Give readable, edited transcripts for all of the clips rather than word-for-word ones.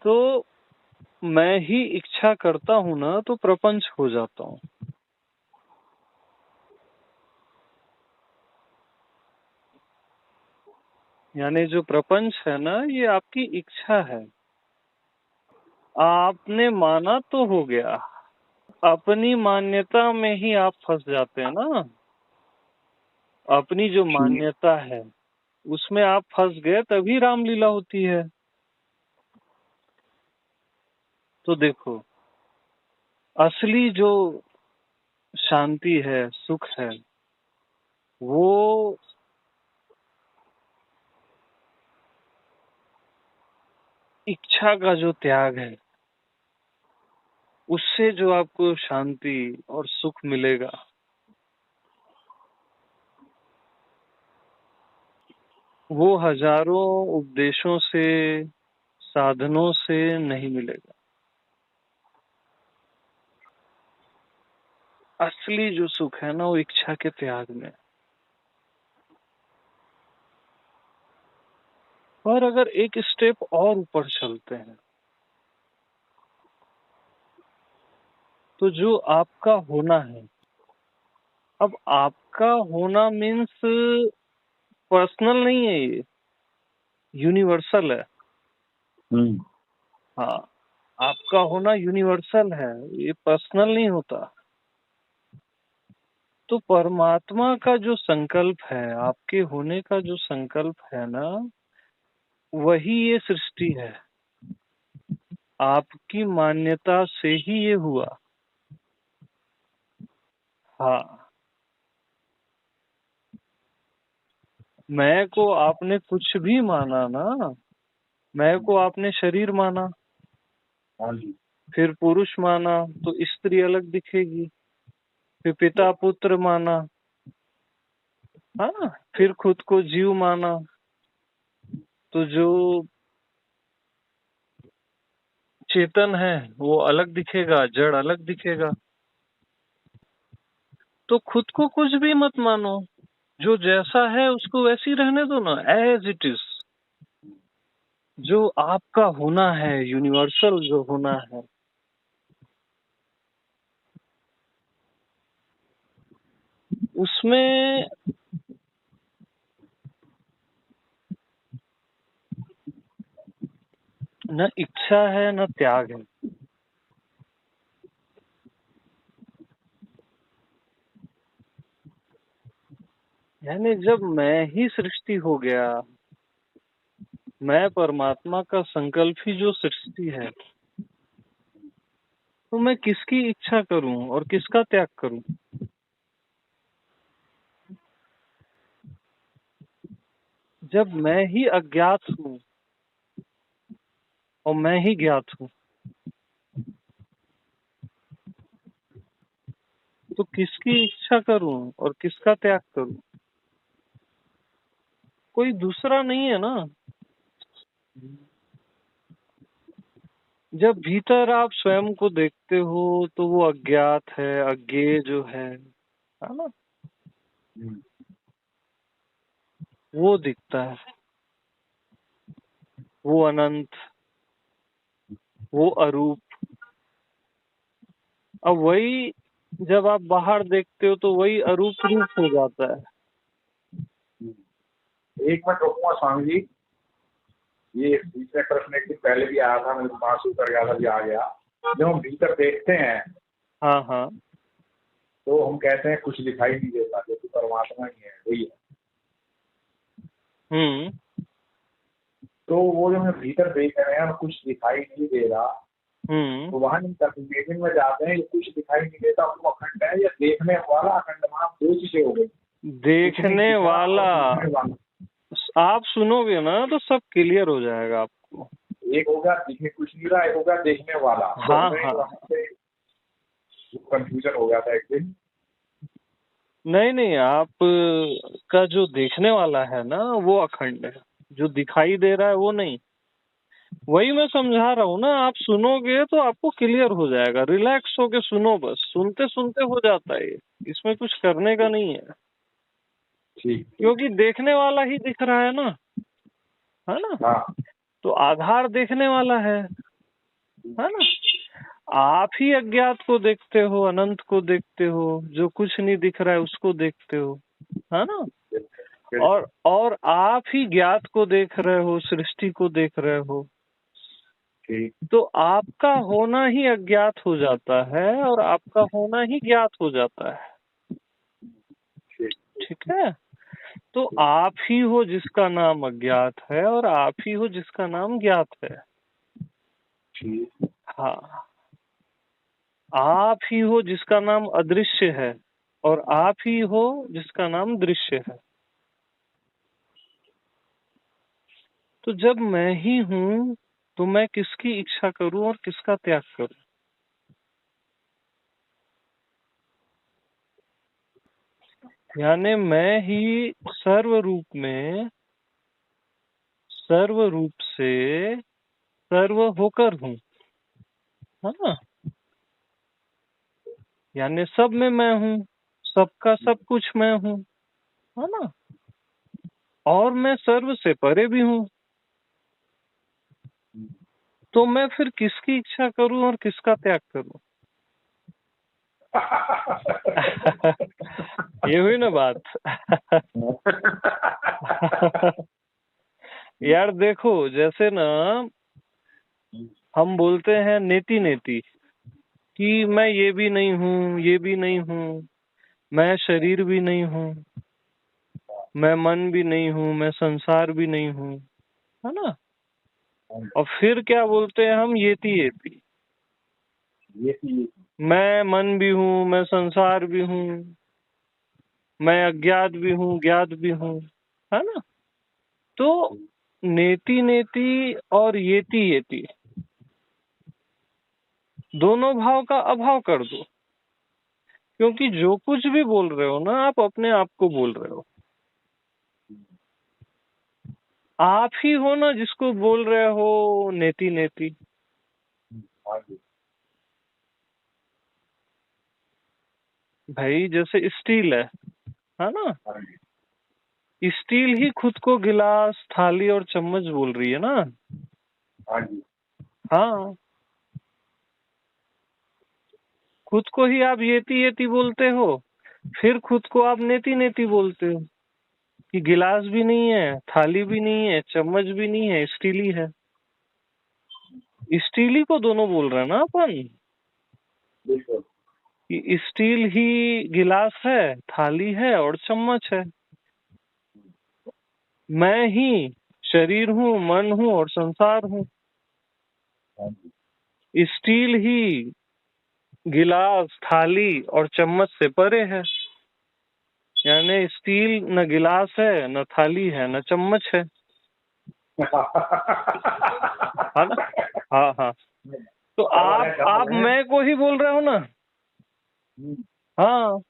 तो मैं ही इच्छा करता हूं ना तो प्रपंच हो जाता हूं। यानी जो प्रपंच है ना, ये आपकी इच्छा है। आपने माना तो हो गया, अपनी मान्यता में ही आप फंस जाते हैं ना। अपनी जो मान्यता है उसमें आप फंस गए, तभी रामलीला होती है। तो देखो, असली जो शांति है, सुख है, वो इच्छा का जो त्याग है, उससे जो आपको शांति और सुख मिलेगा, वो हजारों उपदेशों से, साधनों से नहीं मिलेगा। असली जो सुख है ना, वो इच्छा के त्याग में। और अगर एक स्टेप और ऊपर चलते हैं, तो जो आपका होना है, अब आपका होना मीन्स पर्सनल नहीं है, ये यूनिवर्सल है। हाँ, आपका होना यूनिवर्सल है, ये पर्सनल नहीं होता। तो परमात्मा का जो संकल्प है, आपके होने का जो संकल्प है ना, वही ये सृष्टि है। आपकी मान्यता से ही ये हुआ। हाँ, मैं को आपने कुछ भी माना ना, मैं को आपने शरीर माना, फिर पुरुष माना तो स्त्री अलग दिखेगी, फिर पिता पुत्र माना, हाँ, फिर खुद को जीव माना, तो जो चेतन है वो अलग दिखेगा, जड़ अलग दिखेगा। तो खुद को कुछ भी मत मानो, जो जैसा है उसको वैसे ही रहने दो ना, एज इट इज। जो आपका होना है, यूनिवर्सल जो होना है, उसमें न इच्छा है न त्याग है। यानी जब मैं ही सृष्टि हो गया, मैं परमात्मा का संकल्प ही जो सृष्टि है, तो मैं किसकी इच्छा करूं और किसका त्याग करूं? जब मैं ही अज्ञात हूं और मैं ही ज्ञात हूं, तो किसकी इच्छा करूं और किसका त्याग करूं? कोई दूसरा नहीं है ना। जब भीतर आप स्वयं को देखते हो तो वो अज्ञात है, अज्ञेय जो है ना, वो दिखता है, वो अनंत, वो अरूप। अब वही जब आप बाहर देखते हो तो वही अरूप रूप हो जाता है। एक मिनट रुकूंगा स्वामी जी, ये दूसरे प्रश्न एक दिन पहले भी आया था, मेरे पास उतर गया था, भी आ गया। जब हम भीतर देखते हैं, हाँ हाँ, तो हम कहते हैं कुछ दिखाई नहीं देता, जो परमात्मा ही है, वही है। तो वो जो हम भीतर देख रहे हैं और कुछ दिखाई नहीं दे रहा, तो वहां हम कंक्लूजन में जाते हैं, ये कुछ दिखाई नहीं देता वो अखंड है, या देखने वाला अखंड। वहां दो चीजें हो गई, देखने वाला। आप सुनोगे ना तो सब क्लियर हो जाएगा आपको। एक होगा दिखने कुछ नहीं रहा, एक होगा देखने वाला। हाँ हाँ, कंफ्यूजन हो गया था एक दिन। नहीं नहीं, आप का जो देखने वाला है ना वो अखंड है, जो दिखाई दे रहा है वो नहीं। वही मैं समझा रहा हूँ ना, आप सुनोगे तो आपको क्लियर हो जाएगा। रिलैक्स होके सुनो, बस सुनते सुनते हो जाता है, इसमें कुछ करने का नहीं है। क्योंकि देखने वाला ही दिख रहा है ना, है ना। हाँ। तो आधार देखने वाला है, है ना। आप ही अज्ञात को देखते हो, अनंत को देखते हो, जो कुछ नहीं दिख रहा है उसको देखते हो, है ना। और आप ही ज्ञात को देख रहे हो, सृष्टि को देख रहे हो। तो आपका होना ही अज्ञात हो जाता है और आपका होना ही ज्ञात हो जाता है। ठीक है। तो आप ही हो जिसका नाम अज्ञात है और आप ही हो जिसका नाम ज्ञात है। हाँ, आप ही हो जिसका नाम अदृश्य है और आप ही हो जिसका नाम दृश्य है। तो जब मैं ही हूँ तो मैं किसकी इच्छा करूं और किसका त्याग करूं? यानी मैं ही सर्व रूप से सर्व होकर हूँ, है ना। यानी सब में मैं हूँ, सबका सब कुछ मैं हूँ, है ना। और मैं सर्व से परे भी हूँ। तो मैं फिर किसकी इच्छा करूं और किसका त्याग करूं? ये हुई ना बात। यार देखो, जैसे ना हम बोलते हैं नेति नेति कि मैं ये भी नहीं हूँ, ये भी नहीं हूँ, मैं शरीर भी नहीं हूँ, मैं मन भी नहीं हूँ, मैं संसार भी नहीं हूँ, है ना। और फिर क्या बोलते हैं हम? येती येती। मैं मन भी हूँ, मैं संसार भी हूँ, मैं अज्ञात भी हूँ, ज्ञात भी हूँ, है ना। तो नेति नेति और येती येती दोनों भाव का अभाव कर दो। क्योंकि जो कुछ भी बोल रहे हो ना, आप अपने आप को बोल रहे हो। आप ही हो ना जिसको बोल रहे हो नेति नेति। भाई जैसे स्टील है ना। स्टील ही खुद को गिलास, थाली और चम्मच बोल रही है ना। हाँ, खुद को ही आप येती येती बोलते हो, फिर खुद को आप नेति नेति बोलते हो कि गिलास भी नहीं है, थाली भी नहीं है, चम्मच भी नहीं है, स्टील ही है। स्टील ही को दोनों बोल रहे हैं ना अपन कि स्टील ही गिलास है, थाली है और चम्मच है। मैं ही शरीर हूँ, मन हूँ और संसार हूँ। स्टील ही गिलास, थाली और चम्मच से परे है। यानी स्टील न गिलास है, न थाली है, न चम्मच है ना। हाँ हाँ। तो आप मैं को ही बोल रहे हो ना। हाँ,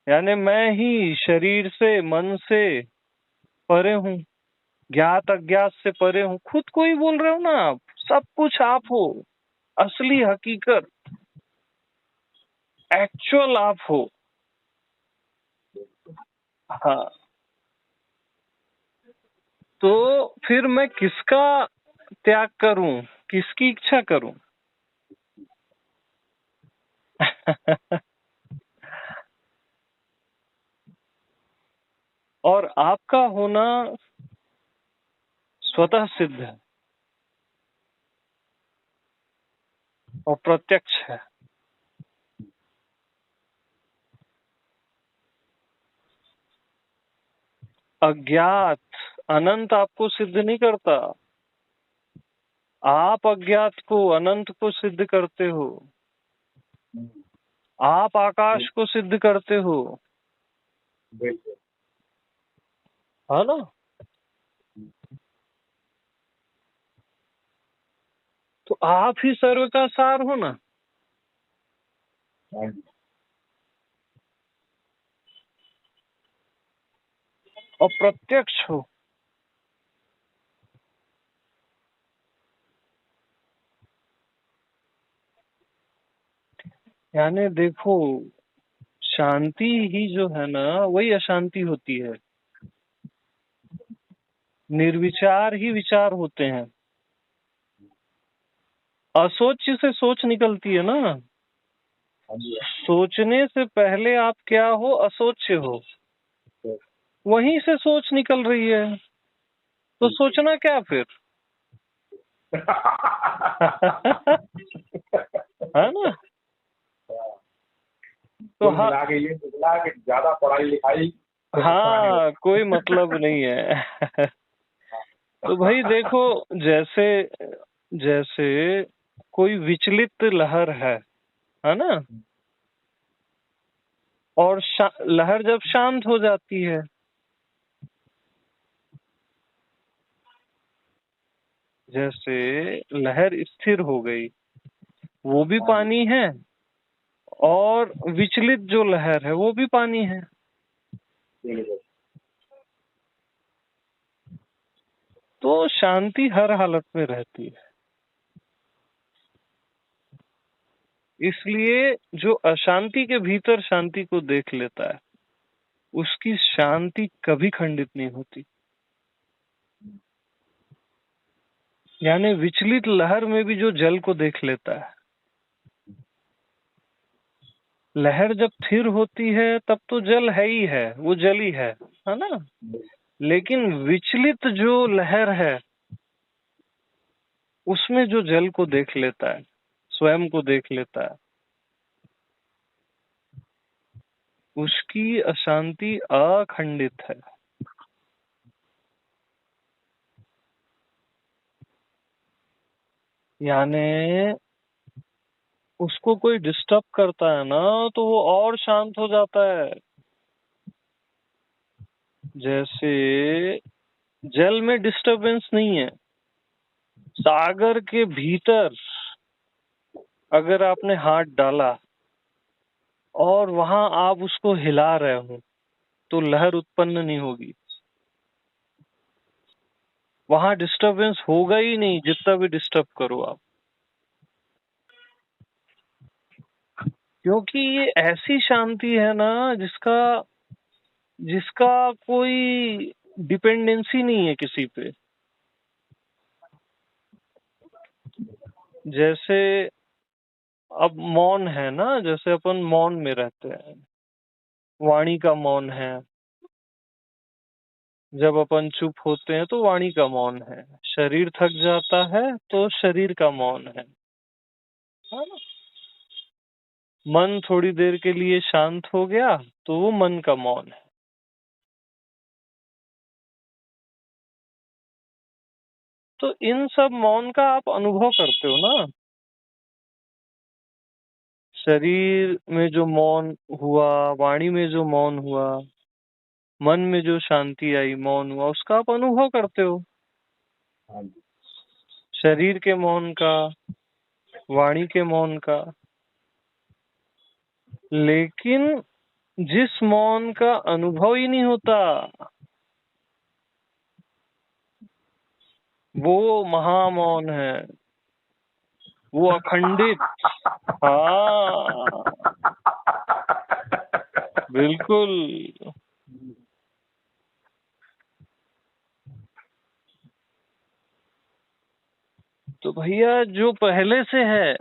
यानी मैं ही शरीर से, मन से परे हूँ, ज्ञात अज्ञात से परे हूँ। खुद को ही बोल रहे हो ना आप। सब कुछ आप हो, असली हकीकत, एक्चुअल आप हो। हाँ, तो फिर मैं किसका त्याग करूं, किसकी इच्छा करूं? और आपका होना स्वतः सिद्ध है और प्रत्यक्ष है। अज्ञात अनंत आपको सिद्ध नहीं करता, आप अज्ञात को, अनंत को सिद्ध करते हो। आप आकाश को सिद्ध करते हो, है ना। तो आप ही सर्व का सार हो ना। और प्रत्यक्ष हो। यानी देखो, शांति ही जो है ना, वही अशांति होती है। निर्विचार ही विचार होते हैं। असोच से सोच निकलती है ना। हाँ जी। सोचने से पहले आप क्या हो, असोच हो, वहीं से सोच निकल रही है, तो सोचना क्या फिर। है ना। तो कुल मिला के ये निकला कि ज्यादा पढ़ाई लिखाई से नुकसान ही हाँ, कोई मतलब नहीं है। तो भाई देखो, जैसे जैसे कोई विचलित लहर है ना, और लहर जब शांत हो जाती है, जैसे लहर स्थिर हो गई, वो भी पानी है, और विचलित जो लहर है वो भी पानी है। तो शांति हर हालत में रहती है। इसलिए जो अशांति के भीतर शांति को देख लेता है, उसकी शांति कभी खंडित नहीं होती। यानी विचलित लहर में भी जो जल को देख लेता है, लहर जब स्थिर होती है तब तो जल है ही है, वो जल ही है ना। लेकिन विचलित जो लहर है, उसमें जो जल को देख लेता है, स्वयं को देख लेता है, उसकी अशांति अखंडित है। यानी उसको कोई डिस्टर्ब करता है ना, तो वो और शांत हो जाता है। जैसे जल में डिस्टरबेंस नहीं है, सागर के भीतर अगर आपने हाथ डाला और वहां आप उसको हिला रहे हो, तो लहर उत्पन्न नहीं होगी। वहां डिस्टरबेंस होगा ही नहीं, जितना भी डिस्टर्ब करो आप। क्योंकि ये ऐसी शांति है ना, जिसका जिसका कोई डिपेंडेंसी नहीं है किसी पे। जैसे अब मौन है ना, जैसे अपन मौन में रहते हैं, वाणी का मौन है। जब अपन चुप होते हैं तो वाणी का मौन है। शरीर थक जाता है तो शरीर का मौन है ना? मन थोड़ी देर के लिए शांत हो गया तो वो मन का मौन है। तो इन सब मौन का आप अनुभव करते हो ना। शरीर में जो मौन हुआ, वाणी में जो मौन हुआ, मन में जो शांति आई, मौन हुआ, उसका आप अनुभव करते हो। शरीर के मौन का, वाणी के मौन का। लेकिन जिस मौन का अनुभव ही नहीं होता, वो महामौन है, वो अखंडित। हाँ, बिल्कुल। तो भैया जो पहले से है,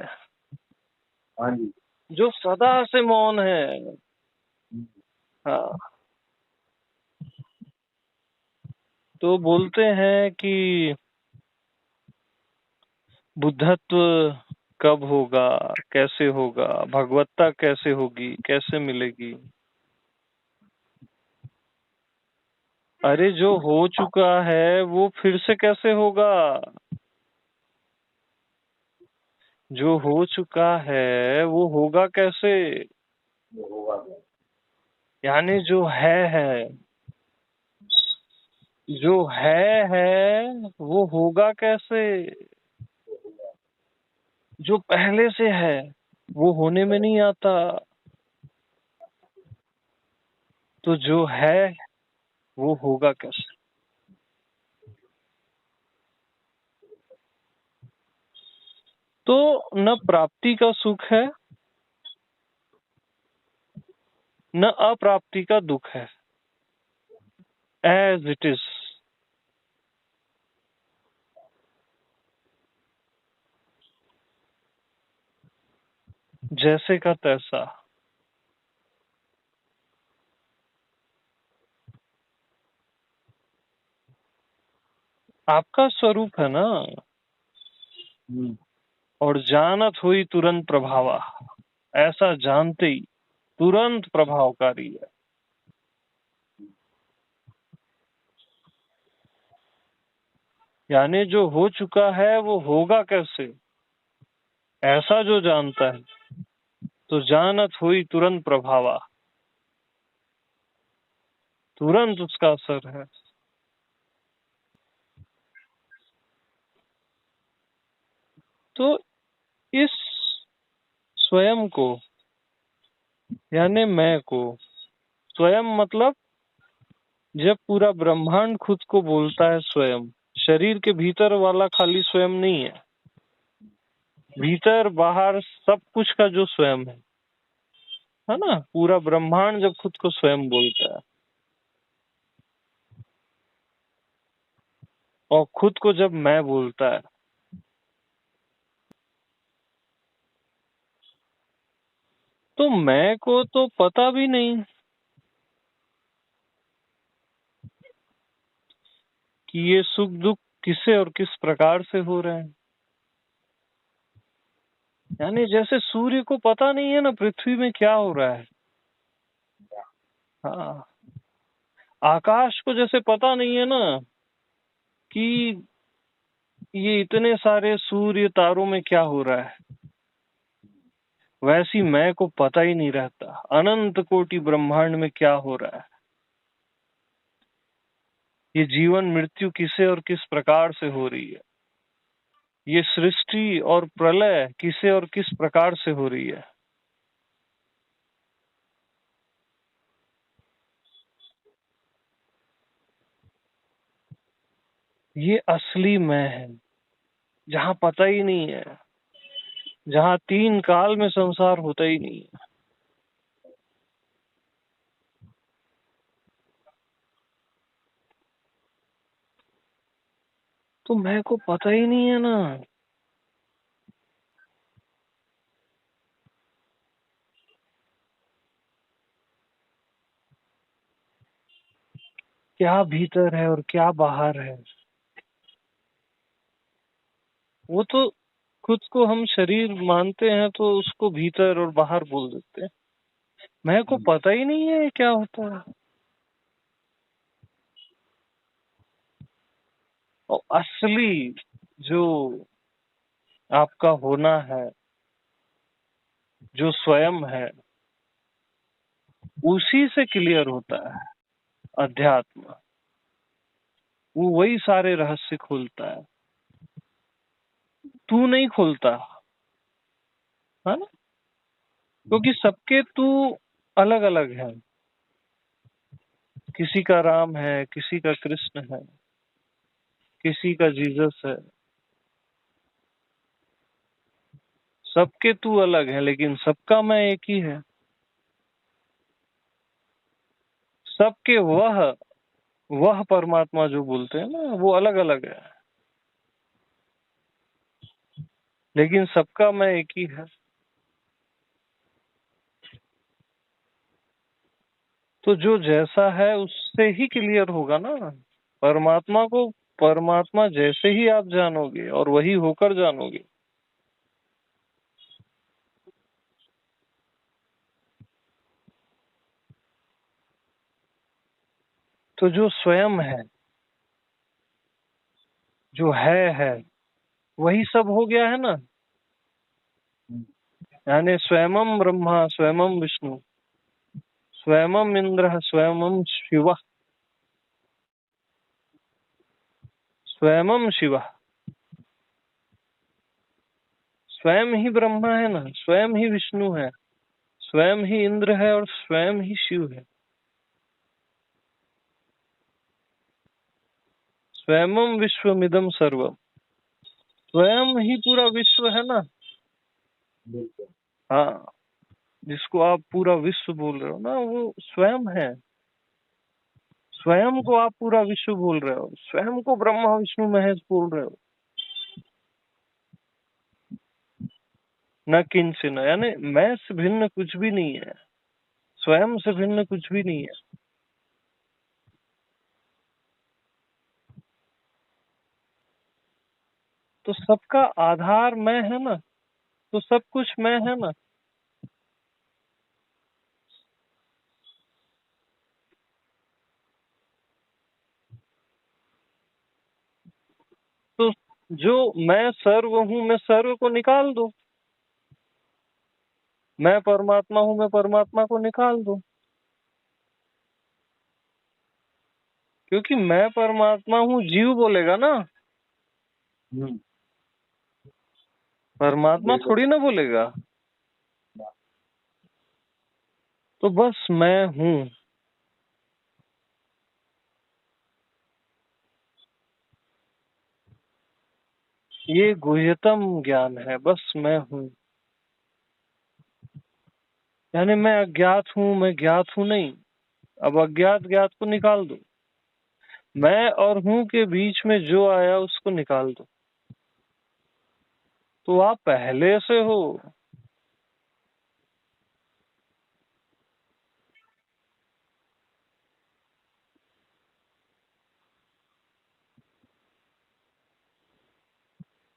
हाँ जी, जो सदा से मौन है, हाँ, तो बोलते हैं कि बुद्धत्व कब होगा, कैसे होगा, भगवत्ता कैसे होगी, कैसे मिलेगी। अरे जो हो चुका है वो फिर से कैसे होगा। जो हो चुका है वो होगा कैसे। यानी जो है, जो है वो होगा कैसे। जो पहले से है वो होने में नहीं आता। तो जो है वो होगा कैसे। तो न प्राप्ति का सुख है, न अप्राप्ति का दुख है, एज इट इज। जैसे का तैसा। आपका स्वरूप है ना। और जानत हुई तुरंत प्रभावा, ऐसा जानते ही तुरंत प्रभावकारी है। यानी जो हो चुका है वो होगा कैसे, ऐसा जो जानता है, तो जानत हुई तुरंत प्रभावा, तुरंत उसका असर है। तो इस स्वयं को, यानी मैं को, स्वयं मतलब जब पूरा ब्रह्मांड खुद को बोलता है स्वयं, शरीर के भीतर वाला खाली स्वयं नहीं है, भीतर बाहर सब कुछ का जो स्वयं है ना, पूरा ब्रह्मांड जब खुद को स्वयं बोलता है, और खुद को जब मैं बोलता है, तो मैं को तो पता भी नहीं कि ये सुख दुख किससे और किस प्रकार से हो रहे हैं। यानी जैसे सूर्य को पता नहीं है ना पृथ्वी में क्या हो रहा है। हाँ, आकाश को जैसे पता नहीं है ना कि ये इतने सारे सूर्य तारों में क्या हो रहा है, वैसी मैं को पता ही नहीं रहता अनंत कोटि ब्रह्मांड में क्या हो रहा है, ये जीवन मृत्यु किसे और किस प्रकार से हो रही है, ये सृष्टि और प्रलय किसे और किस प्रकार से हो रही है। ये असली मैं है, जहाँ पता ही नहीं है, जहाँ तीन काल में संसार होता ही नहीं है। तो मैं को पता ही नहीं है ना। क्या भीतर है और क्या बाहर है, वो तो खुद को हम शरीर मानते हैं तो उसको भीतर और बाहर बोल देते हैं। मैं को पता ही नहीं है क्या होता है। और असली जो आपका होना है, जो स्वयं है, उसी से क्लियर होता है अध्यात्म। वो वही सारे रहस्य खोलता है, तू नहीं खोलता है ना, क्योंकि सबके तू अलग अलग है। किसी का राम है, किसी का कृष्ण है, किसी का जीसस है, सबके तू अलग है, लेकिन सबका मैं एक ही है। सबके वह परमात्मा जो बोलते हैं ना, वो अलग अलग है, लेकिन सबका मैं एक ही है। तो जो जैसा है उससे ही क्लियर होगा ना। परमात्मा को परमात्मा जैसे ही आप जानोगे और वही होकर जानोगे। तो जो स्वयं है, जो है वही सब हो गया है ना। यानी स्वयं ब्रह्मा स्वयं विष्णु स्वयं इंद्र स्वयं शिव, स्वयं शिव, स्वयं ही ब्रह्मा है ना, स्वयं ही विष्णु है, स्वयं ही इंद्र है और स्वयं ही शिव है। स्वयं विश्वमिदं सर्वम, स्वयं ही पूरा विश्व है ना। हाँ, जिसको आप पूरा विश्व बोल रहे हो ना, वो स्वयं है। स्वयं को आप पूरा विश्व बोल रहे हो, स्वयं को ब्रह्मा विष्णु महेश बोल रहे हो। न किंचन, यानी मैं से भिन्न कुछ भी नहीं है, स्वयं से भिन्न कुछ भी नहीं है। तो सबका आधार मैं है ना, तो सब कुछ मैं है ना। तो जो मैं सर्व हूं, मैं सर्व को निकाल दो। मैं परमात्मा हूं, मैं परमात्मा को निकाल दो। क्योंकि मैं परमात्मा हूँ जीव बोलेगा ना, परमात्मा थोड़ी ना बोलेगा। तो बस मैं हूँ, ये गुह्यतम ज्ञान है, बस मैं हूँ। यानी मैं अज्ञात हूँ, मैं ज्ञात हूँ नहीं। अब अज्ञात ज्ञात को निकाल दो, मैं और हूँ के बीच में जो आया उसको निकाल दो, तो आप पहले से हो।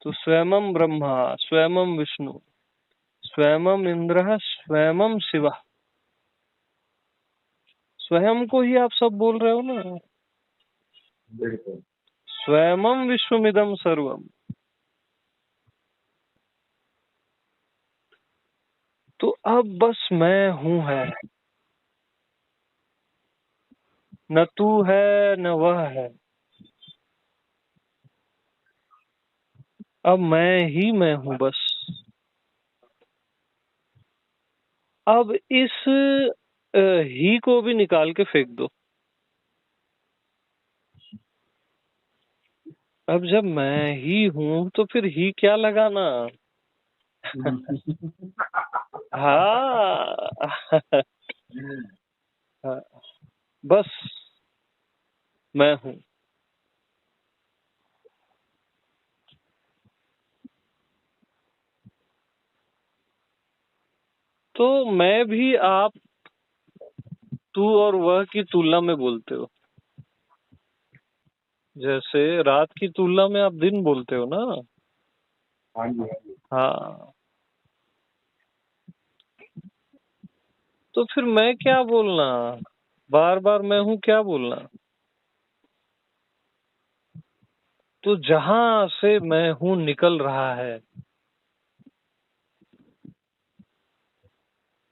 तो स्वयं ब्रह्मा, स्वयं विष्णु, स्वयं इंद्र, स्वयं शिव, स्वयं को ही आप सब बोल रहे हो ना। बिल्कुल। स्वयं विश्वमिदं सर्वम। तो अब बस मैं हूँ है, न तू है न वह है, अब मैं ही मैं हूँ बस। अब इस ही को भी निकाल के फेंक दो। अब जब मैं ही हूँ तो फिर ही क्या लगाना। हाँ। हाँ, बस मैं हूँ। तो मैं भी आप, तू और वह की तुलना में बोलते हो। जैसे रात की तुलना में आप दिन बोलते हो ना। हाँ जी, हाँ जी। हाँ, तो फिर मैं क्या बोलना, बार बार मैं हूँ क्या बोलना। तो जहां से मैं हूँ निकल रहा है,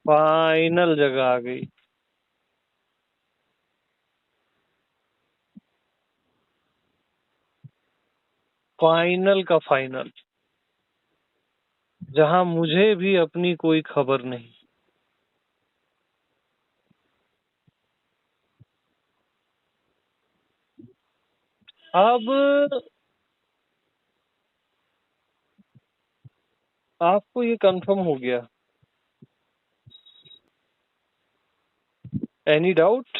फाइनल जगह आ गई। फाइनल का फाइनल, जहां मुझे भी अपनी कोई खबर नहीं। अब आपको ये कंफर्म हो गया, एनी डाउट।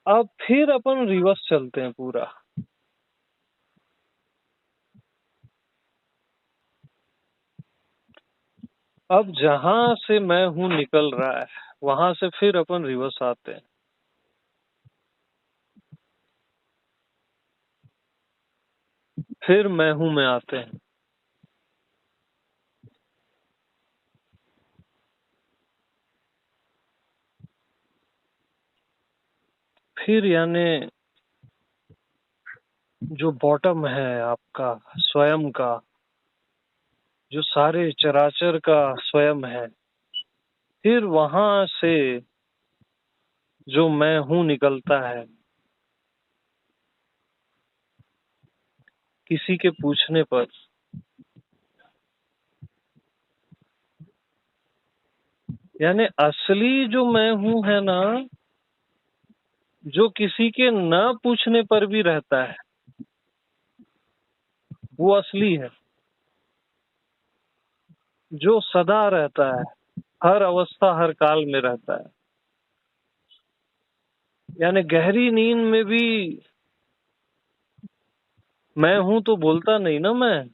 अब फिर अपन रिवर्स चलते हैं पूरा। अब जहां से मैं हूं निकल रहा है, वहां से फिर अपन रिवर्स आते हैं। फिर मैं हूं में आते हैं। फिर यानी जो बॉटम है आपका स्वयं का, जो सारे चराचर का स्वयं है, फिर वहां से जो मैं हूं निकलता है किसी के पूछने पर। यानी असली जो मैं हूं है ना, जो किसी के न पूछने पर भी रहता है, वो असली है। जो सदा रहता है, हर अवस्था हर काल में रहता है। यानी गहरी नींद में भी मैं हूं तो बोलता नहीं ना मैं।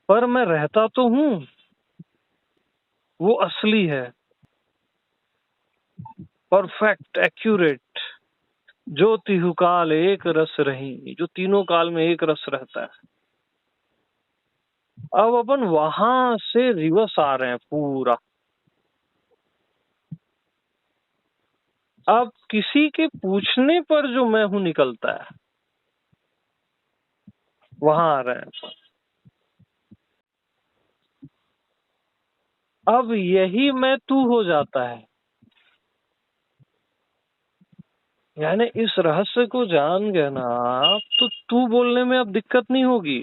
पर मैं रहता तो हूँ, वो असली है, परफेक्ट, एक्यूरेट। जो तिहु काल एक रस रही, जो तीनों काल में एक रस रहता है। अब अपन वहां से रिवर्स आ रहे हैं पूरा। अब किसी के पूछने पर जो मैं हूं निकलता है, वहां आ रहे हैं। अब यही मैं तू हो जाता है। यानी इस रहस्य को जान गए ना आप, तो तू बोलने में अब दिक्कत नहीं होगी,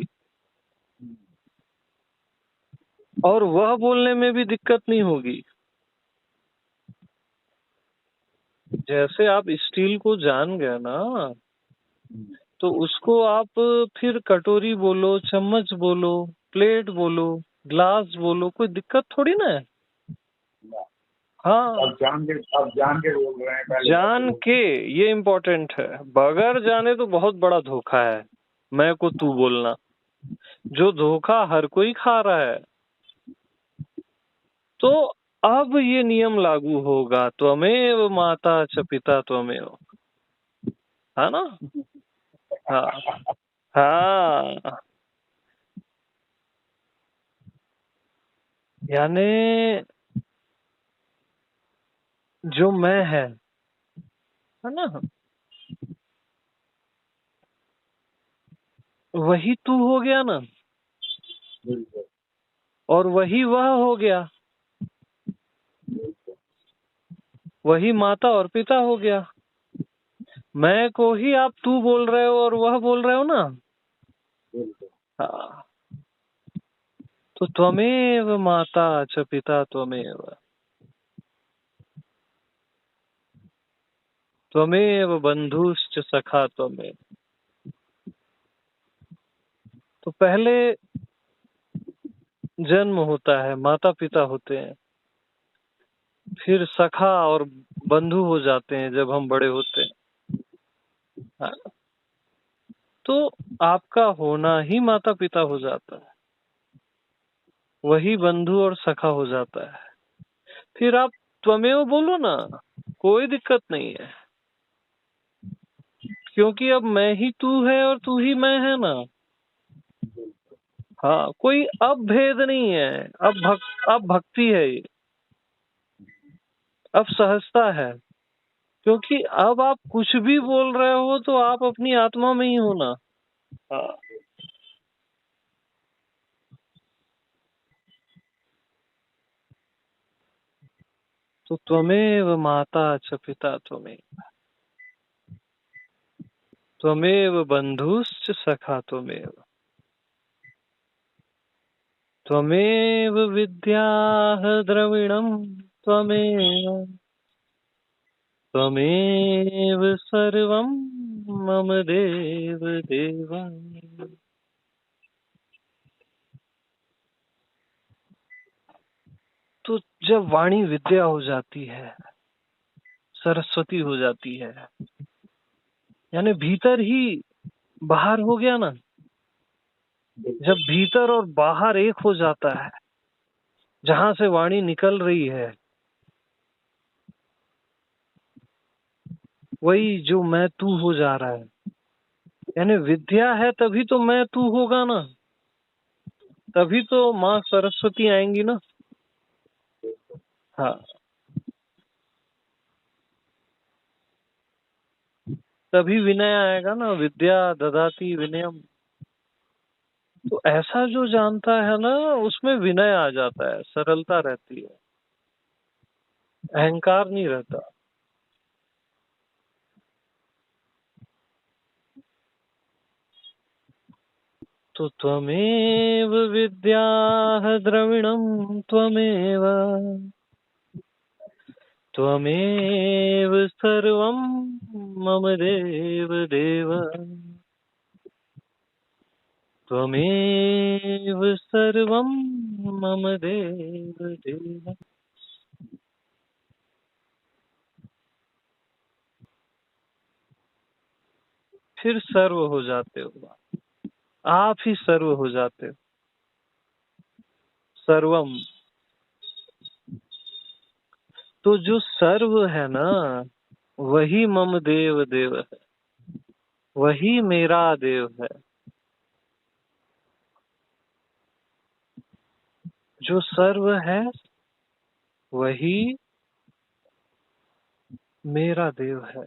और वह बोलने में भी दिक्कत नहीं होगी। जैसे आप स्टील को जान गए ना, तो उसको आप फिर कटोरी बोलो, चम्मच बोलो, प्लेट बोलो, ग्लास बोलो, कोई दिक्कत थोड़ी ना है। हाँ, अब जान के बोल रहे हैं, पहले जान के, ये इम्पोर्टेंट है। बगैर जाने तो बहुत बड़ा धोखा है मैं को तू बोलना, जो धोखा हर कोई खा रहा है। तो अब ये नियम लागू होगा, त्वमेव माता च पिता त्वमेव, है ना। हाँ हाँ, यानी जो मैं है ना, वही तू हो गया ना, और वही वह हो गया, वही माता और पिता हो गया। मैं को ही आप तू बोल रहे हो और वह बोल रहे हो ना। हाँ, तो त्वमेव माता च पिता त्वमेव, त्वमेव बंधुश्च सखा त्वमेव। तो पहले जन्म होता है, माता पिता होते हैं, फिर सखा और बंधु हो जाते हैं जब हम बड़े होते हैं। हाँ, तो आपका होना ही माता पिता हो जाता है, वही बंधु और सखा हो जाता है। फिर आप त्वमेव बोलो ना, कोई दिक्कत नहीं है, क्योंकि अब मैं ही तू है और तू ही मैं है ना। हाँ, कोई अब भेद नहीं है। अब भक्ति है ये, अब सहजता है। क्योंकि अब आप कुछ भी बोल रहे हो तो आप अपनी आत्मा में ही हो ना। हाँ, तो त्वमेव माता च पिता त्वमेव, त्वमेव बंधुश्च सखा त्वमेव, त्वमेव विद्याः द्रविणं त्वमेव, त्वमेव सर्वं मम देव देव। तो जब वाणी विद्या हो जाती है, सरस्वती हो जाती है, यानी भीतर ही बाहर हो गया ना। जब भीतर और बाहर एक हो जाता है, जहां से वाणी निकल रही है, वही जो मैं तू हो जा रहा है। यानी विद्या है तभी तो मैं तू होगा ना, तभी तो माँ सरस्वती आएंगी ना। हाँ, तभी विनय आएगा ना, विद्या ददाति विनयम। तो ऐसा जो जानता है ना, उसमें विनय आ जाता है, सरलता रहती है, अहंकार नहीं रहता। तो त्वमेव विद्याः द्रविणं त्वमेव, त्वमेव सर्वं मम देव देव, त्वमेव सर्वं मम देव देव। फिर सर्व हो जाते हो, आप ही सर्व हो जाते हो। सर्वम। तो जो सर्व है ना, वही मम देव देव है, वही मेरा देव है। जो सर्व है वही मेरा देव है।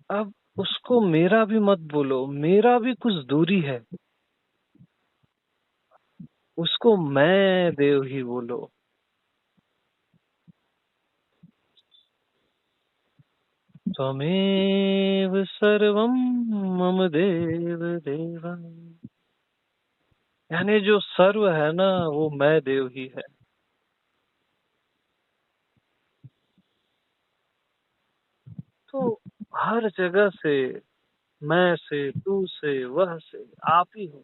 अब उसको मेरा भी मत बोलो, मेरा भी कुछ दूरी है, उसको मैं देव ही बोलो। त्वमेव सर्वम मम देव देव। यानी जो सर्व है ना, वो मैं देव ही है। तो हर जगह से, मैं से, तू से, वह से, आप ही हो।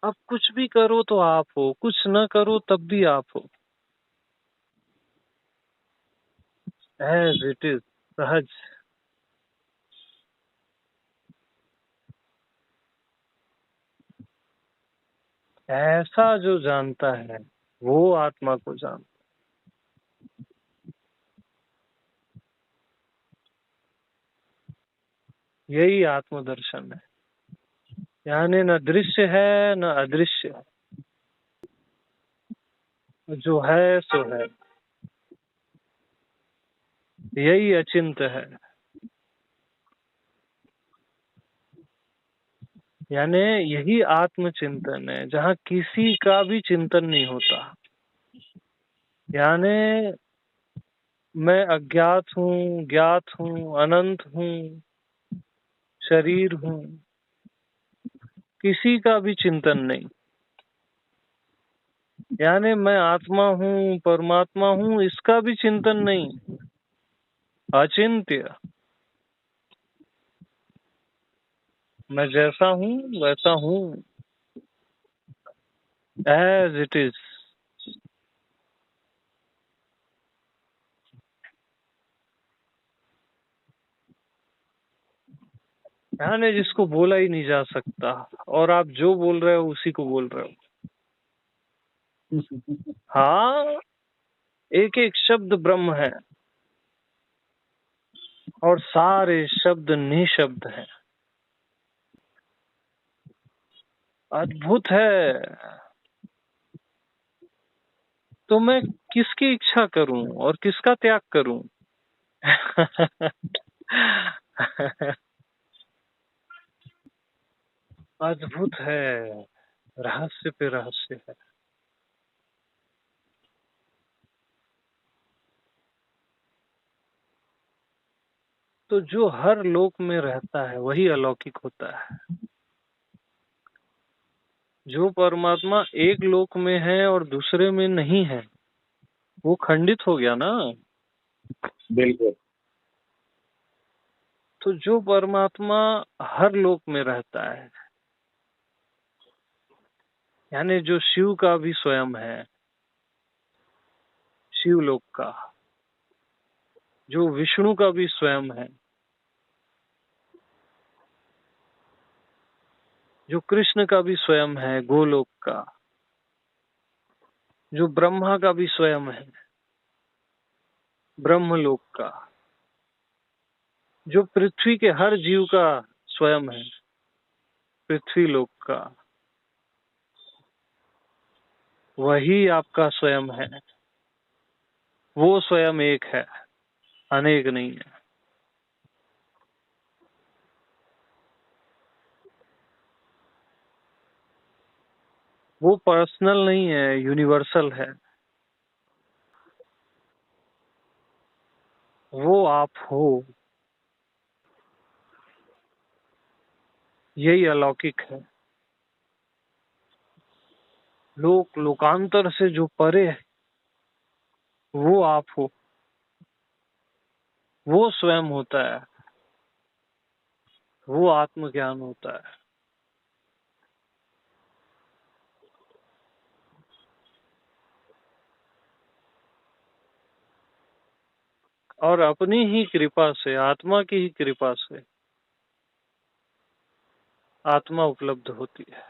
अब कुछ भी करो तो आप हो, कुछ न करो तब भी आप हो। एज इट इज, सहज। ऐसा जो जानता है वो आत्मा को जानता। यही आत्मदर्शन है। यानी न दृश्य है न अदृश्य है, जो है सो है, यही अचिंत है। यानी यही आत्मचिंतन है, जहाँ किसी का भी चिंतन नहीं होता। यानी मैं अज्ञात हूँ, ज्ञात हूँ, अनंत हूँ, शरीर हूँ, किसी का भी चिंतन नहीं। यानी मैं आत्मा हूँ, परमात्मा हूँ, इसका भी चिंतन नहीं। अचिंत्य। मैं जैसा हूँ वैसा हूँ, एज इट इज। यानी जिसको बोला ही नहीं जा सकता, और आप जो बोल रहे हो उसी को बोल रहे हो। हाँ, एक एक शब्द ब्रह्म है और सारे शब्द निशब्द हैं। अद्भुत है। तो मैं किसकी इच्छा करूं और किसका त्याग करूं? अद्भुत है, रहस्य पे रहस्य है। तो जो हर लोक में रहता है वही अलौकिक होता है। जो परमात्मा एक लोक में है और दूसरे में नहीं है, वो खंडित हो गया ना। बिल्कुल। तो जो परमात्मा हर लोक में रहता है, यानी जो शिव का भी स्वयं है, शिवलोक का, जो विष्णु का भी स्वयं है, जो कृष्ण का भी स्वयं है गोलोक का, जो ब्रह्मा का भी स्वयं है ब्रह्मलोक का, जो पृथ्वी के हर जीव का स्वयं है पृथ्वी लोक का, वही आपका स्वयं है। वो स्वयं एक है, अनेक नहीं है। वो पर्सनल नहीं है, यूनिवर्सल है। वो आप हो, यही अलौकिक है। लोक लोकांतर से जो परे है, वो आप हो, वो स्वयं होता है, वो आत्मज्ञान होता है। और अपनी ही कृपा से, आत्मा की ही कृपा से आत्मा उपलब्ध होती है।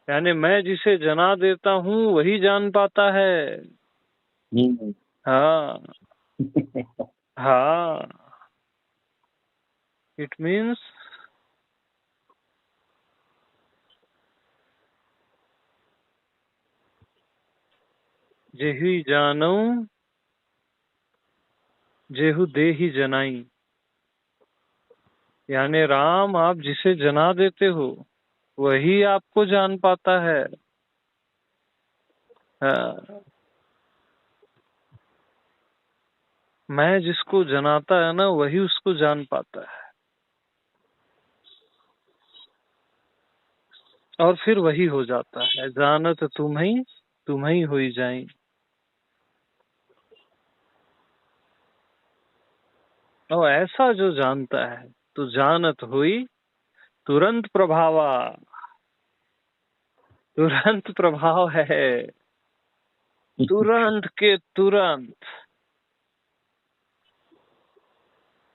यानी मैं जिसे जना देता हूँ वही जान पाता है। हाँ हाँ, इट मीन्स जेहु जानऊ जेहु देहि जनाई। यानी राम, आप जिसे जना देते हो वही आपको जान पाता है। हाँ, मैं जिसको जनाता है ना वही उसको जान पाता है, और फिर वही हो जाता है। जानत तुम्हें होई जाई। और ऐसा जो जानता है तो जानत हुई तुरंत प्रभावा। तुरंत प्रभाव है, तुरंत के तुरंत,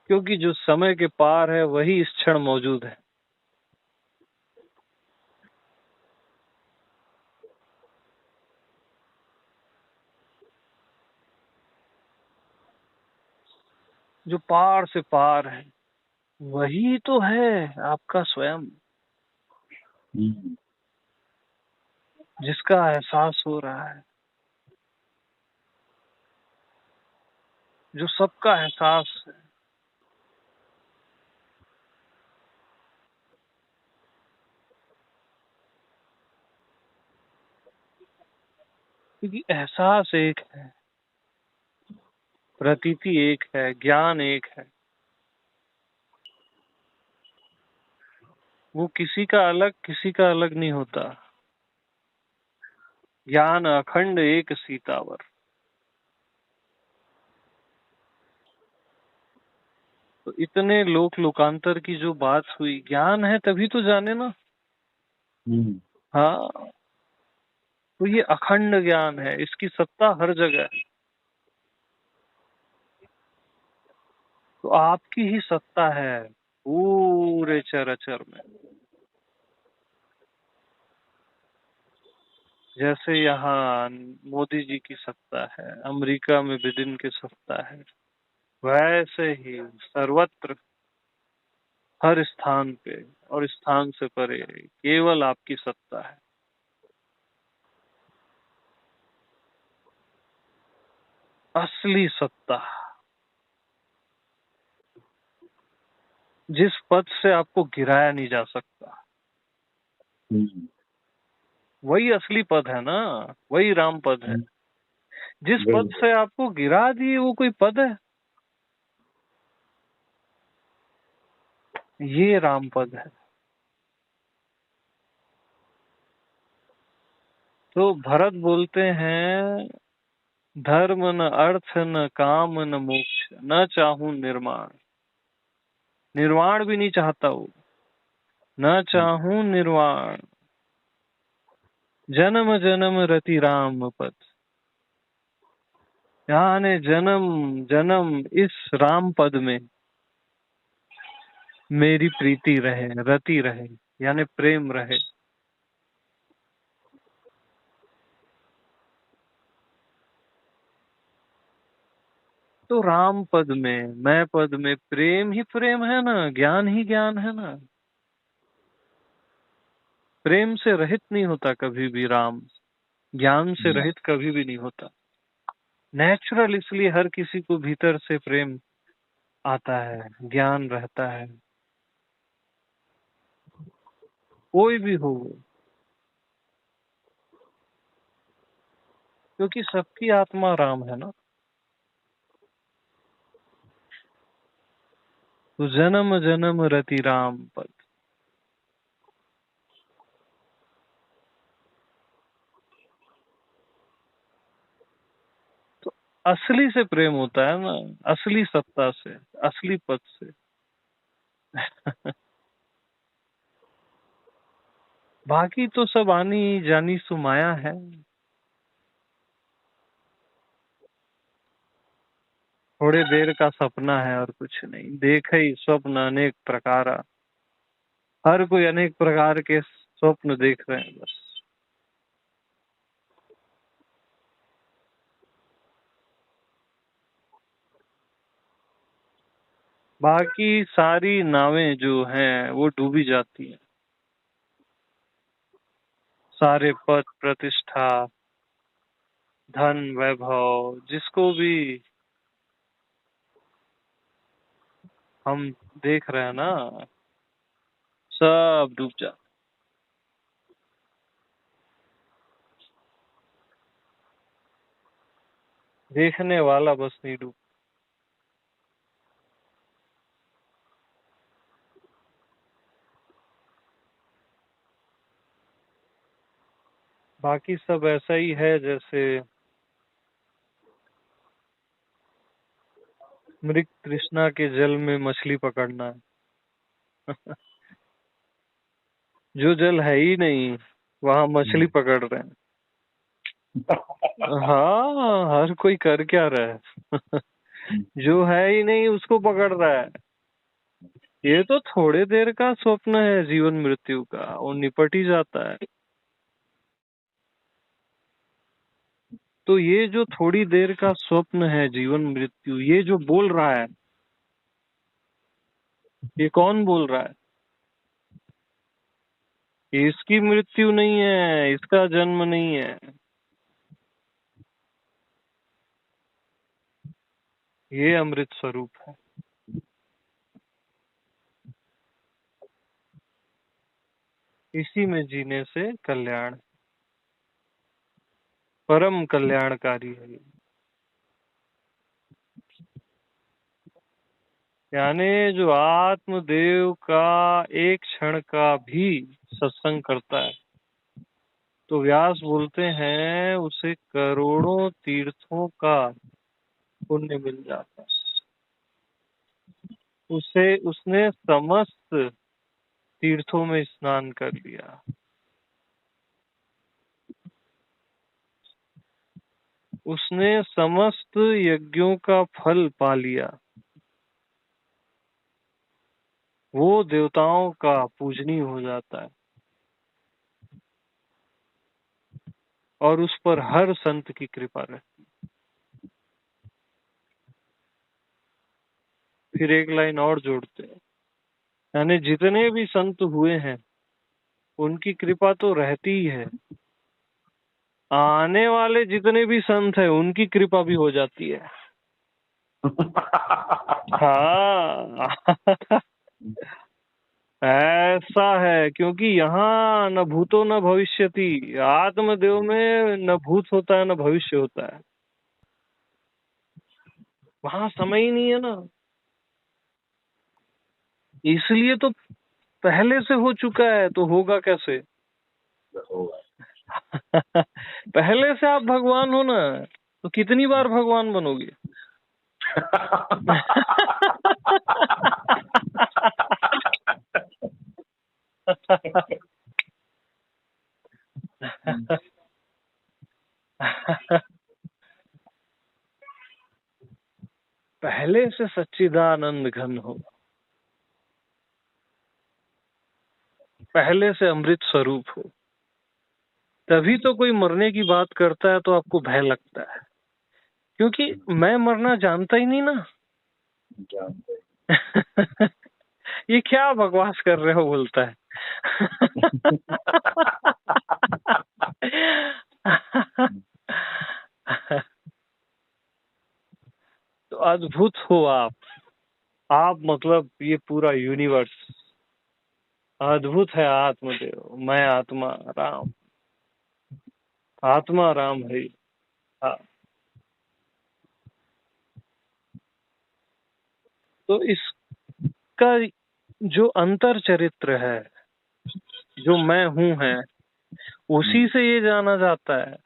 क्योंकि जो समय के पार है वही इस क्षण मौजूद है। जो पार से पार है वही तो है आपका स्वयं, जिसका एहसास हो रहा है, जो सबका एहसास है। क्योंकि एहसास एक है, प्रतीति एक है, ज्ञान एक है। वो किसी का अलग नहीं होता। ज्ञान अखंड एक सीतावर। तो इतने लोकांतर की जो बात हुई, ज्ञान है तभी तो जाने ना। हाँ, तो ये अखंड ज्ञान है, इसकी सत्ता हर जगह है। तो आपकी ही सत्ता है पूरे चराचर में। जैसे यहाँ मोदी जी की सत्ता है, अमेरिका में बिडेन की सत्ता है, वैसे ही सर्वत्र, हर स्थान पे और स्थान से परे केवल आपकी सत्ता है। असली सत्ता, जिस पद से आपको गिराया नहीं जा सकता, वही असली पद है ना, वही राम पद है। जिस पद से आपको गिरा दिए वो कोई पद है? ये राम पद है। तो भरत बोलते हैं, धर्म न अर्थ न काम न मोक्ष न चाहूं निर्माण। निर्वाण भी नहीं चाहता वो, न चाहूं निर्वाण। जन्म जन्म रति राम पद। यानी जन्म जन्म इस राम पद में मेरी प्रीति रहे, रति रहे, यानी प्रेम रहे। तो राम पद में, मैं पद में प्रेम ही प्रेम है ना, ज्ञान ही ज्ञान है ना। प्रेम से रहित नहीं होता कभी भी राम, ज्ञान से रहित कभी भी नहीं होता। नेचुरल, इसलिए हर किसी को भीतर से प्रेम आता है, ज्ञान रहता है, कोई भी हो, क्योंकि सबकी आत्मा राम है ना। तो जन्म जन्म रति राम पद। तो असली से प्रेम होता है ना, असली सत्ता से, असली पद से। बाकी तो सब आनी जानी सु माया है। थोड़े देर का सपना है और कुछ नहीं। देखे स्वप्न अनेक प्रकार, हर कोई अनेक प्रकार के स्वप्न देख रहे हैं बस। बाकी सारी नावें जो हैं वो डूबी जाती हैं। सारे पद प्रतिष्ठा धन वैभव जिसको भी हम देख रहे हैं ना, सब डूब जाते। देखने वाला बस नहीं डूब। बाकी सब ऐसा ही है जैसे मृग तृष्णा के जल में मछली पकड़ना है। जो जल है ही नहीं वहां मछली पकड़ रहे हैं। हाँ, हर कोई कर क्या रहा है। जो है ही नहीं उसको पकड़ रहा है। ये तो थोड़े देर का स्वप्न है जीवन मृत्यु का, वो निपट ही जाता है। तो ये जो थोड़ी देर का स्वप्न है जीवन मृत्यु, ये जो बोल रहा है, ये कौन बोल रहा है? इसकी मृत्यु नहीं है, इसका जन्म नहीं है, ये अमृत स्वरूप है। इसी में जीने से कल्याण, परम कल्याणकारी है। यानी जो आत्मदेव का एक क्षण का भी सत्संग करता है तो व्यास बोलते हैं उसे करोड़ों तीर्थों का पुण्य मिल जाता है। उसे उसने समस्त तीर्थों में स्नान कर लिया, उसने समस्त यज्ञों का फल पा लिया, वो देवताओं का पूजनीय हो जाता है और उस पर हर संत की कृपा रहती है। फिर एक लाइन और जोड़ते हैं, यानी जितने भी संत हुए हैं उनकी कृपा तो रहती ही है, आने वाले जितने भी संत हैं उनकी कृपा भी हो जाती है। हाँ। ऐसा है, क्योंकि यहाँ न भूतो न भविष्यति, आत्मदेव में न भूत होता है न भविष्य होता है, वहां समय ही नहीं है ना। इसलिए तो पहले से हो चुका है, तो होगा कैसे? पहले से आप भगवान हो ना, तो कितनी बार भगवान बनोगे? पहले से सच्चिदानंद घन हो, पहले से अमृत स्वरूप हो, तभी तो कोई मरने की बात करता है तो आपको भय लगता है, क्योंकि मैं मरना जानता ही नहीं ना। ये क्या बकवास कर रहे हो बोलता है। तो अद्भुत हो आप मतलब ये पूरा यूनिवर्स अद्भुत है। आत्मदेव, मैं आत्मा राम, आत्मा राम है। हाँ। तो इसका जो अंतर चरित्र है, जो मैं हूं है, उसी से ये जाना जाता है।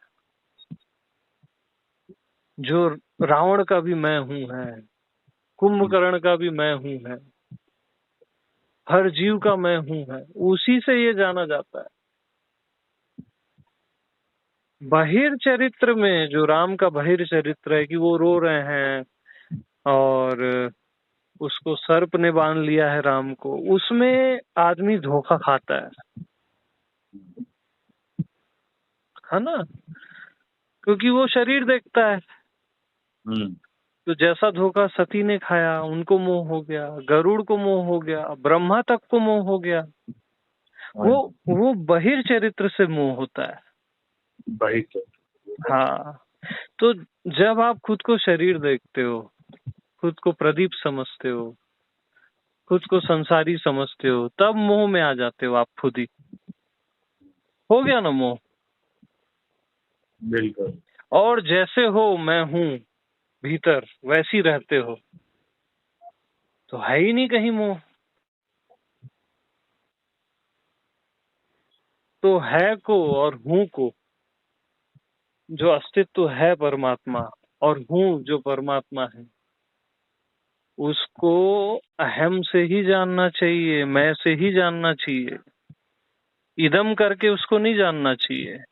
जो रावण का भी मैं हूं है, कुंभकर्ण का भी मैं हूं है, हर जीव का मैं हूं है, उसी से ये जाना जाता है। बहिर चरित्र में जो राम का बहिर चरित्र है कि वो रो रहे हैं और उसको सर्प ने बांध लिया है राम को, उसमें आदमी धोखा खाता है ना, क्योंकि वो शरीर देखता है। तो जैसा धोखा सती ने खाया, उनको मोह हो गया, गरुड़ को मोह हो गया, ब्रह्मा तक को मोह हो गया। वो बहिर चरित्र से मोह होता है। हाँ, तो जब आप खुद को शरीर देखते हो, खुद को प्रदीप समझते हो, खुद को संसारी समझते हो, तब मोह में आ जाते हो आप खुद ही। हो गया ना मोह। बिल्कुल। और जैसे हो मैं हूँ भीतर, वैसी रहते हो, तो है ही नहीं कहीं मोह। तो है को और हूँ को, जो अस्तित्व है परमात्मा, और हूँ जो परमात्मा है, उसको अहम से ही जानना चाहिए, मैं से ही जानना चाहिए। इदम करके उसको नहीं जानना चाहिए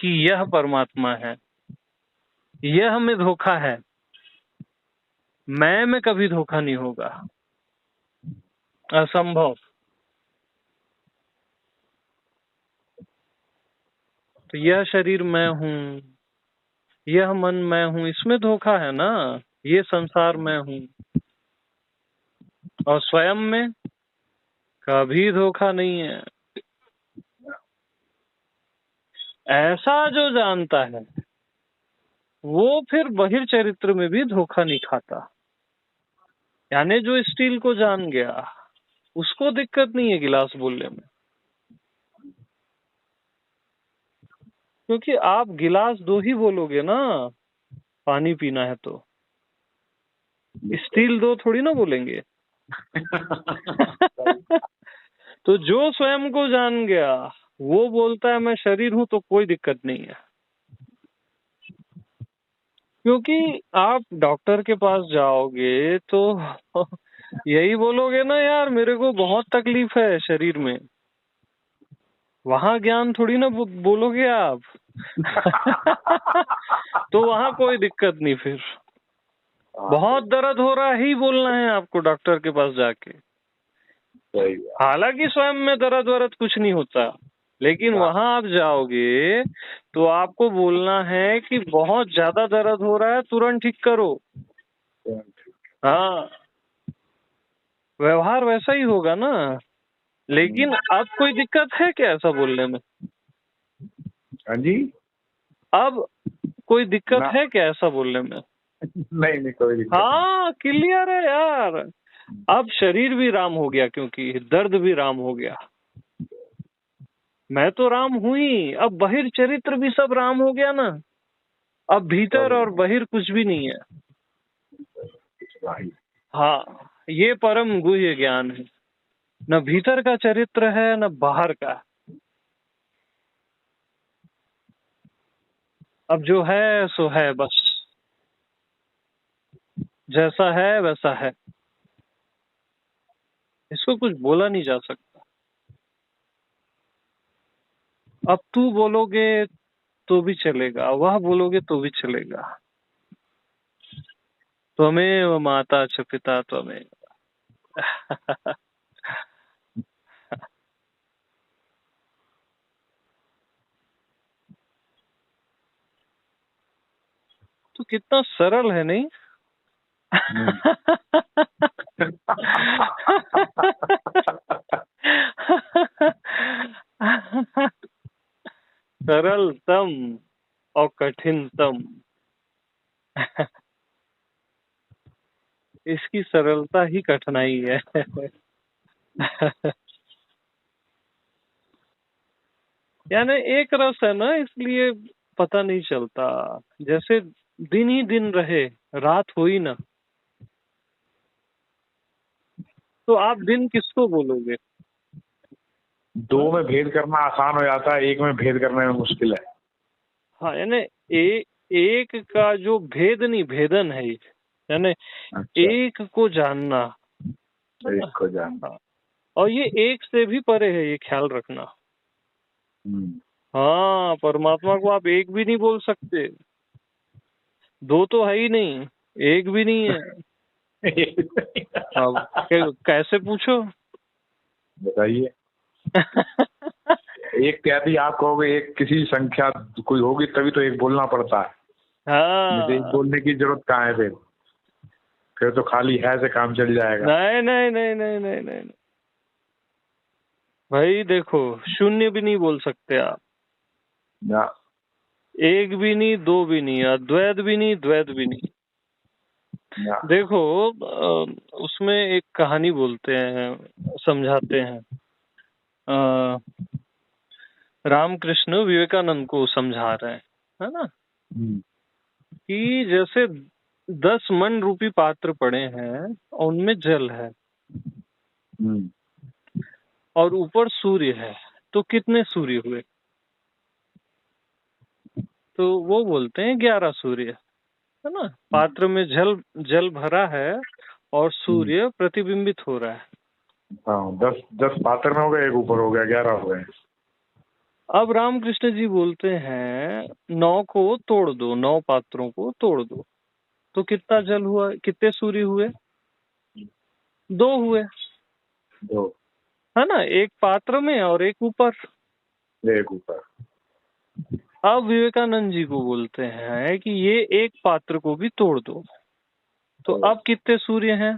कि यह परमात्मा है। यह में धोखा है, मैं में कभी धोखा नहीं होगा, असंभव। तो यह शरीर मैं हूँ, यह मन मैं हूँ, इसमें धोखा है ना। ये संसार मैं हूँ, और स्वयं में कभी धोखा नहीं है। ऐसा जो जानता है वो फिर बहिर चरित्र में भी धोखा नहीं खाता। यानी जो स्टील को जान गया उसको दिक्कत नहीं है गिलास बोलने में, क्योंकि आप गिलास दो ही बोलोगे ना, पानी पीना है तो। स्टील दो थोड़ी ना बोलेंगे। तो जो स्वयं को जान गया वो बोलता है मैं शरीर हूं, तो कोई दिक्कत नहीं है। क्योंकि आप डॉक्टर के पास जाओगे तो यही बोलोगे ना, यार मेरे को बहुत तकलीफ है शरीर में। वहां ज्ञान थोड़ी ना बोलोगे आप। तो वहां कोई दिक्कत नहीं। फिर बहुत दर्द हो रहा है ही बोलना है आपको डॉक्टर के पास जाके। हालांकि स्वयं में दर्द वरद कुछ नहीं होता, लेकिन वहां आप जाओगे तो आपको बोलना है कि बहुत ज्यादा दर्द हो रहा है, तुरंत ठीक करो। हाँ, व्यवहार वैसा ही होगा ना। लेकिन अब कोई दिक्कत है क्या ऐसा बोलने में? हाँ जी, अब कोई दिक्कत है क्या ऐसा बोलने में? नहीं कोई दिक्कत। हाँ, क्लियर है यार। अब शरीर भी राम हो गया, क्योंकि दर्द भी राम हो गया। मैं तो राम हूं ही, अब बहिर चरित्र भी सब राम हो गया ना। अब भीतर और बहिर कुछ भी नहीं है। हाँ, ये परम गुह्य ज्ञान है। न भीतर का चरित्र है न बाहर का। अब जो है सो है, बस जैसा है वैसा है। इसको कुछ बोला नहीं जा सकता। अब तू बोलोगे तो भी चलेगा, वह बोलोगे तो भी चलेगा। त्वमेव माता च पिता त्वमेव। तो कितना सरल है, नहीं? सरलतम और कठिनतम। इसकी सरलता ही कठिनाई है। यानी एक रस है ना, इसलिए पता नहीं चलता। जैसे दिन ही दिन रहे, रात हो ही ना, तो आप दिन किसको बोलोगे? दो में भेद करना आसान हो जाता है, एक में भेद करने में मुश्किल है। हाँ, यानी एक का जो भेद नहीं, भेदन है ये। यानी एक को जानना, एक को जानना। और ये एक से भी परे है, ये ख्याल रखना। हाँ, परमात्मा को आप एक भी नहीं बोल सकते। दो तो है ही नहीं, एक भी नहीं है। अब कैसे पूछो, बताइए। एक कहती आप कहोगे, एक किसी संख्या कोई होगी तभी तो एक बोलना पड़ता है। हाँ, एक बोलने की जरूरत कहाँ है फिर? फिर तो खाली है से काम चल जाएगा। नहीं नहीं नहीं नहीं नहीं नहीं भाई देखो, शून्य भी नहीं बोल सकते आप, ना एक भी नहीं, दो भी नहीं, अद्वैत भी नहीं, द्वैत भी नहीं। ना। देखो उसमें एक कहानी बोलते हैं, समझाते हैं। रामकृष्ण विवेकानंद को समझा रहे हैं, है ना, कि जैसे 10 मन रूपी पात्र पड़े हैं और उनमें जल है और ऊपर सूर्य है, तो कितने सूर्य हुए? तो वो बोलते हैं 11 सूर्य, है ना। पात्र में जल भरा है और सूर्य प्रतिबिंबित हो रहा है। हाँ, 10 पात्र में हो गए, एक ऊपर हो गया, 11 हो गए। अब रामकृष्ण जी बोलते हैं 9 को तोड़ दो, 9 पात्रों को तोड़ दो, तो कितना जल हुआ, कितने सूर्य हुए? 2 हुए, 2, है ना, एक पात्र में और एक ऊपर। एक ऊपर। अब विवेकानंद जी को बोलते हैं कि ये एक पात्र को भी तोड़ दो, तो अब कितने सूर्य हैं?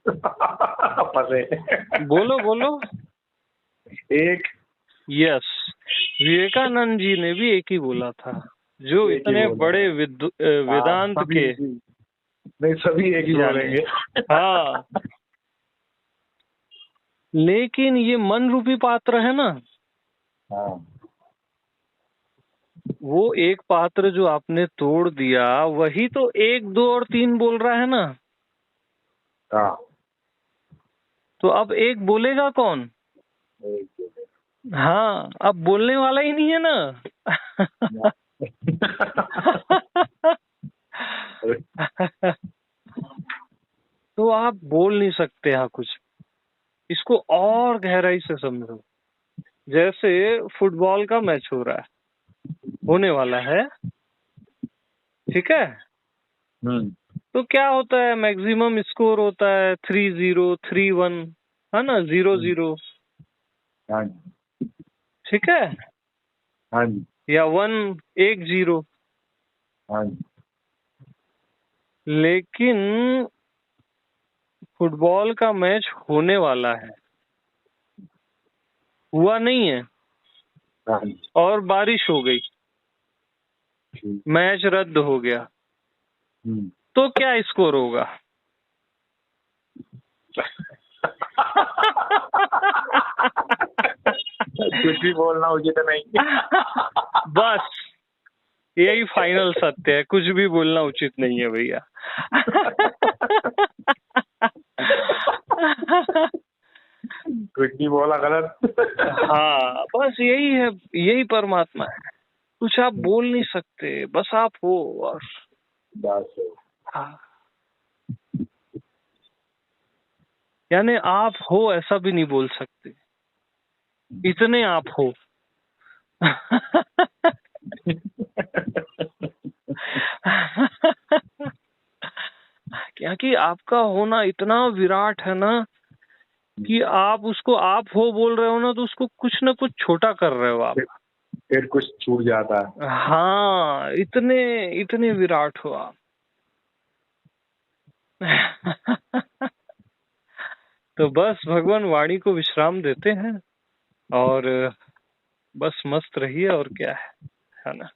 फंसे। बोलो बोलो। एक। यस, विवेकानंद जी ने भी एक ही बोला था, जो इतने बड़े वेदांत के, नहीं सभी एक ही बोलेंगे। हाँ, लेकिन ये मन रूपी पात्र है ना, हाँ, वो एक पात्र जो आपने तोड़ दिया, वही तो 1, 2 और 3 बोल रहा है ना। हाँ, तो अब एक बोलेगा कौन? हाँ, अब बोलने वाला ही नहीं है ना। तो आप बोल नहीं सकते हैं कुछ। इसको और गहराई से समझो। जैसे फुटबॉल का मैच हो रहा है, होने वाला है, ठीक है, तो क्या होता है, मैक्सिमम स्कोर होता है 3-0, 3-1, है ना, 0-0, ठीक है, हाँ जी, या 1-0। हाँ जी। लेकिन फुटबॉल का मैच होने वाला है, हुआ नहीं है, हाँ जी। और बारिश हो गई, मैच रद्द हो गया, तो क्या स्कोर होगा? कुछ भी बोलना उचित नहीं। बस यही फाइनल सत्य है, कुछ भी बोलना उचित नहीं है भैया। कुछ भी बोला गलत। हाँ, बस यही है, यही परमात्मा है। कुछ आप बोल नहीं सकते, बस आप हो और बस। हाँ, यानी आप हो ऐसा भी नहीं बोल सकते, इतने आप हो। क्योंकि आपका होना इतना विराट है ना, कि आप उसको आप हो बोल रहे हो ना, तो उसको कुछ ना कुछ छोटा कर रहे हो आप, फिर कुछ छूट जाता है। हाँ, इतने इतने विराट हो आप। तो बस भगवान वाणी को विश्राम देते हैं और बस मस्त रहिए, और क्या है ना।